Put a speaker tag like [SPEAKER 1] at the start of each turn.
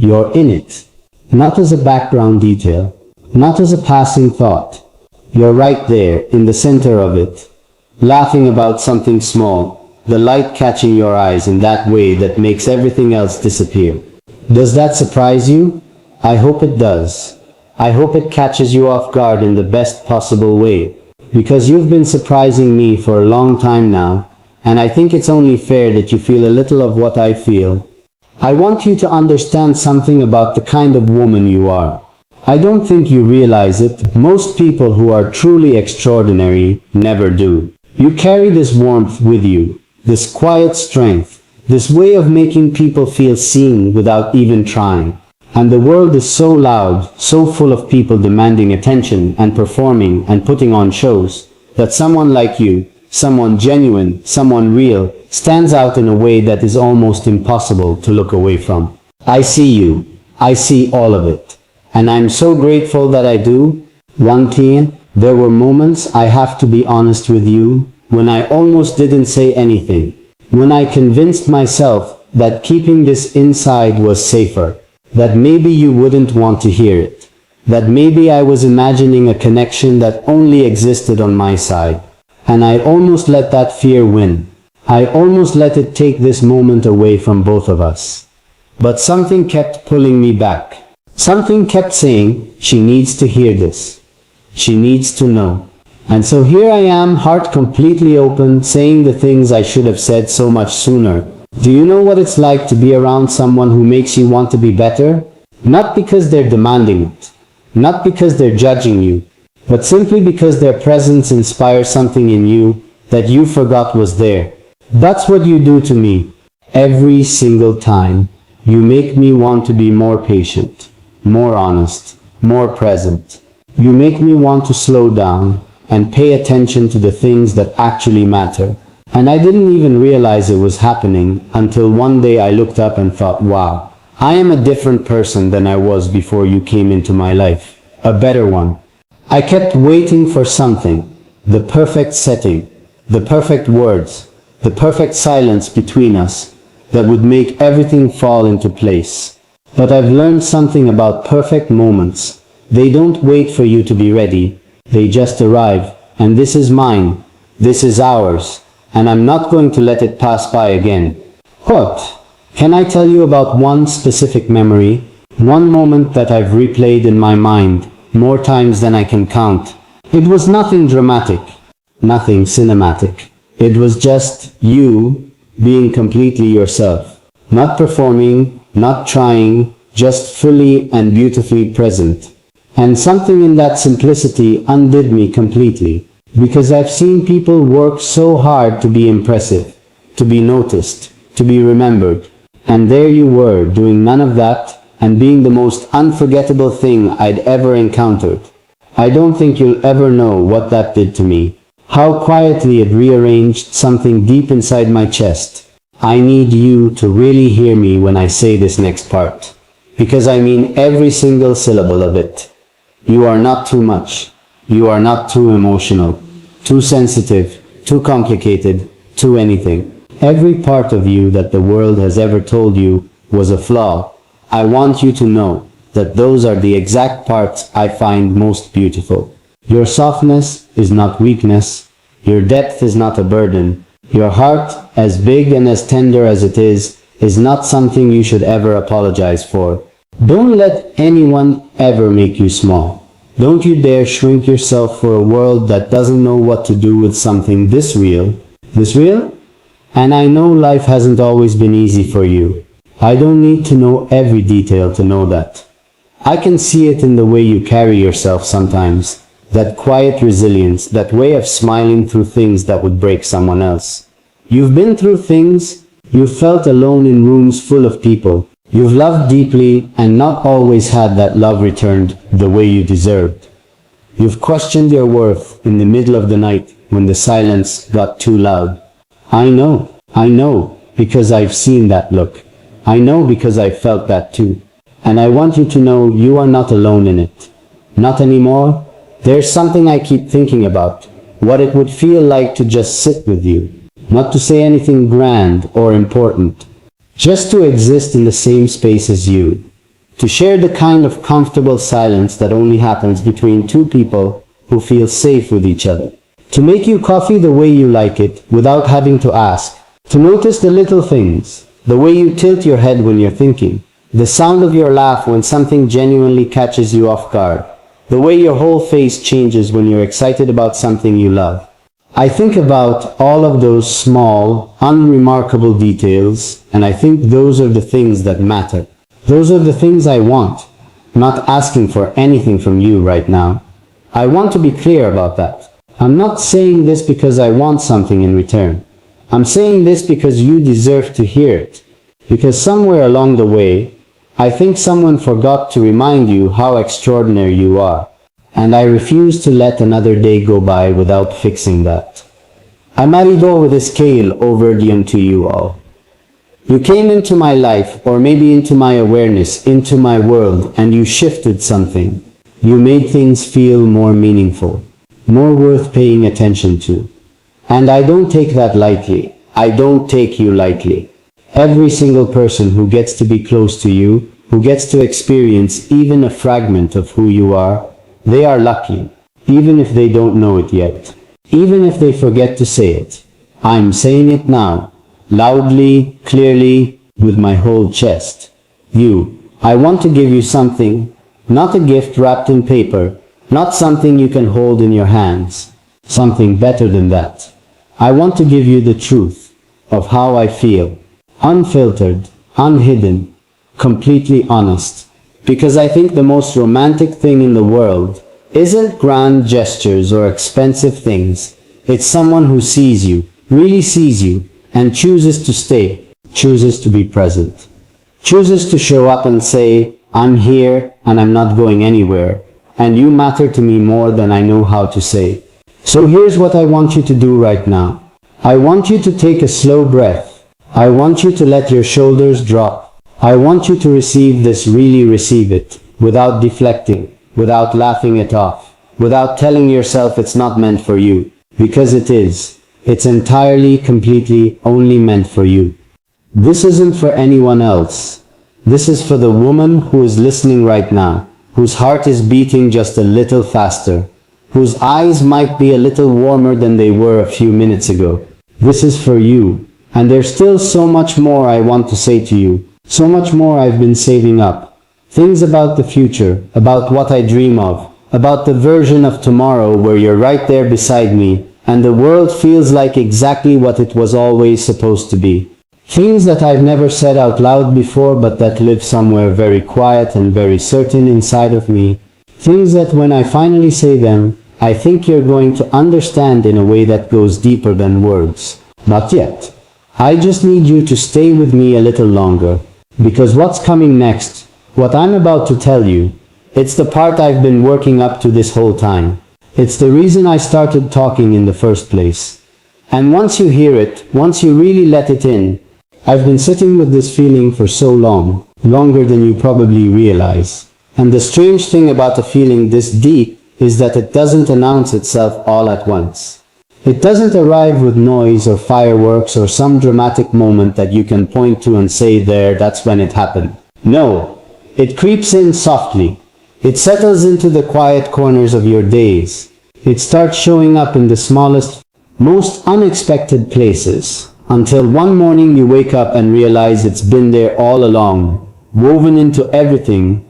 [SPEAKER 1] You're in it. Not as a background detail, not as a passing thought. You're right there, in the center of it, laughing about something small, the light catching your eyes in that way that makes everything else disappear. Does that surprise you? I hope it does. I hope it catches you off guard in the best possible way, because you've been surprising me for a long time now, and I think it's only fair that you feel a little of what I feel. I want you to understand something about the kind of woman you are. I don't think you realize it. Most people who are truly extraordinary never do. You carry this warmth with you, this quiet strength, this way of making people feel seen without even trying. And the world is so loud, so full of people demanding attention and performing and putting on shows, that someone like you, someone genuine, someone real, stands out in a way that is almost impossible to look away from. I see you. I see all of it. And I'm so grateful that I do. One thing, there were moments, I have to be honest with you, when I almost didn't say anything. When I convinced myself that keeping this inside was safer. That maybe you wouldn't want to hear it. That maybe I was imagining a connection that only existed on my side. And I almost let that fear win. I almost let it take this moment away from both of us. But something kept pulling me back. Something kept saying, she needs to hear this. She needs to know. And so here I am, heart completely open, saying the things I should have said so much sooner. Do you know what it's like to be around someone who makes you want to be better? Not because they're demanding it. Not because they're judging you. But simply because their presence inspires something in you that you forgot was there. That's what you do to me. Every single time. You make me want to be more patient, more honest, more present. You make me want to slow down and pay attention to the things that actually matter. And I didn't even realize it was happening until one day I looked up and thought, wow, I am a different person than I was before you came into my life. A better one. I kept waiting for something, the perfect setting, the perfect words, the perfect silence between us that would make everything fall into place. But I've learned something about perfect moments. They don't wait for you to be ready. They just arrive. And this is mine. This is ours. And I'm not going to let it pass by again. What? Can I tell you about one specific memory? One moment that I've replayed in my mind more times than I can count. It was nothing dramatic, nothing cinematic. It was just you being completely yourself. Not performing, not trying, just fully and beautifully present. And something in that simplicity undid me completely. Because I've seen people work so hard to be impressive, to be noticed, to be remembered. And there you were, doing none of that, and being the most unforgettable thing I'd ever encountered. I don't think you'll ever know what that did to me. How quietly it rearranged something deep inside my chest. I need you to really hear me when I say this next part. Because I mean every single syllable of it. You are not too much. You are not too emotional, too sensitive, too complicated, too anything. Every part of you that the world has ever told you was a flaw. I want you to know that those are the exact parts I find most beautiful. Your softness is not weakness. Your depth is not a burden. Your heart, as big and as tender as it is not something you should ever apologize for. Don't let anyone ever make you small. Don't you dare shrink yourself for a world that doesn't know what to do with something this real. This real? And I know life hasn't always been easy for you. I don't need to know every detail to know that. I can see it in the way you carry yourself sometimes. That quiet resilience, that way of smiling through things that would break someone else. You've been through things. You've felt alone in rooms full of people. You've loved deeply and not always had that love returned the way you deserved. You've questioned your worth in the middle of the night when the silence got too loud. I know, because I've seen that look. I know because I felt that too. And I want you to know you are not alone in it. Not anymore. There's something I keep thinking about. What it would feel like to just sit with you. Not to say anything grand or important. Just to exist in the same space as you. To share the kind of comfortable silence that only happens between two people who feel safe with each other. To make you coffee the way you like it, without having to ask. To notice the little things, the way you tilt your head when you're thinking, the sound of your laugh when something genuinely catches you off guard, the way your whole face changes when you're excited about something you love. I think about all of those small, unremarkable details, and I think those are the things that matter. Those are the things I want, not asking for anything from you right now. I want to be clear about that. I'm not saying this because I want something in return. I'm saying this because you deserve to hear it. Because somewhere along the way, I think someone forgot to remind you how extraordinary you are. And I refuse to let another day go by without fixing that. Amarido with a scale overdium to you all. You came into my life, or maybe into my awareness, into my world, and you shifted something. You made things feel more meaningful, more worth paying attention to. And I don't take that lightly. I don't take you lightly. Every single person who gets to be close to you, who gets to experience even a fragment of who you are, they are lucky, even if they don't know it yet. Even if they forget to say it. I'm saying it now, loudly, clearly, with my whole chest. I want to give you something, not a gift wrapped in paper, not something you can hold in your hands. Something better than that. I want to give you the truth of how I feel. Unfiltered, unhidden, completely honest. Because I think the most romantic thing in the world isn't grand gestures or expensive things. It's someone who sees you, really sees you, and chooses to stay, chooses to be present. Chooses to show up and say, I'm here and I'm not going anywhere, and you matter to me more than I know how to say. So here's what I want you to do right now. I want you to take a slow breath. I want you to let your shoulders drop. I want you to receive this, really receive it, without deflecting, without laughing it off, without telling yourself it's not meant for you, because it is. It's entirely, completely, only meant for you. This isn't for anyone else. This is for the woman who is listening right now, whose heart is beating just a little faster, whose eyes might be a little warmer than they were a few minutes ago. This is for you, and there's still so much more I want to say to you. So much more I've been saving up. Things about the future, about what I dream of, about the version of tomorrow where you're right there beside me, and the world feels like exactly what it was always supposed to be. Things that I've never said out loud before, but that live somewhere very quiet and very certain inside of me. Things that when I finally say them, I think you're going to understand in a way that goes deeper than words. Not yet. I just need you to stay with me a little longer. Because what's coming next, what I'm about to tell you, it's the part I've been working up to this whole time. It's the reason I started talking in the first place. And once you hear it, once you really let it in, I've been sitting with this feeling for so long, longer than you probably realize. And the strange thing about a feeling this deep is that it doesn't announce itself all at once. It doesn't arrive with noise or fireworks or some dramatic moment that you can point to and say there, that's when it happened. No, it creeps in softly. It settles into the quiet corners of your days. It starts showing up in the smallest, most unexpected places, until one morning you wake up and realize it's been there all along, woven into everything,